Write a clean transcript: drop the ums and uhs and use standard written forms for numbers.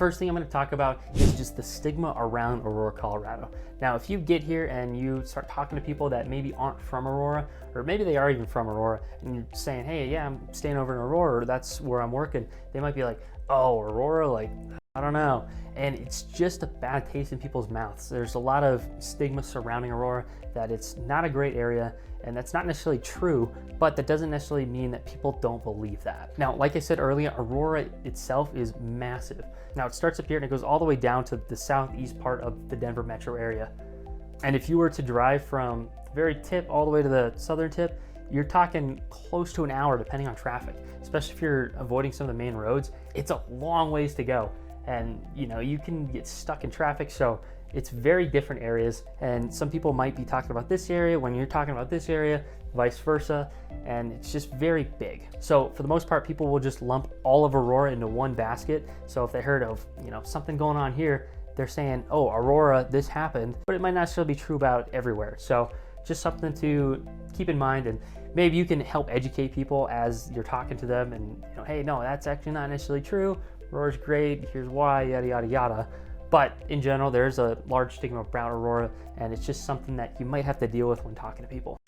first thing I'm going to talk about is just the stigma around Aurora, Colorado. Now, if you get here and you start talking to people that maybe aren't from Aurora, or maybe they are even from Aurora, and you're saying, hey, yeah, I'm staying over in Aurora, or that's where I'm working, they might be like, oh, Aurora, like, I don't know. And it's just a bad taste in people's mouths. There's a lot of stigma surrounding Aurora that it's not a great area, and that's not necessarily true, but that doesn't necessarily mean that people don't believe that. Now, like I said earlier, Aurora itself is massive. Now, it starts up here and it goes all the way down to the southeast part of the Denver metro area. And if you were to drive from the very tip all the way to the southern tip, you're talking close to an hour depending on traffic, especially if you're avoiding some of the main roads. It's a long ways to go. And you can get stuck in traffic, so it's very different areas, and some people might be talking about this area when you're talking about this area, vice versa, and it's just very big. So for the most part, people will just lump all of Aurora into one basket. So if they heard of something going on here, they're saying, oh, Aurora, this happened, but it might not necessarily be true about everywhere. So just something to keep in mind, and maybe you can help educate people as you're talking to them, and hey, no, that's actually not necessarily true. Aurora's great, here's why, yada, yada, yada. But in general, there's a large stigma about Aurora, and it's just something that you might have to deal with when talking to people.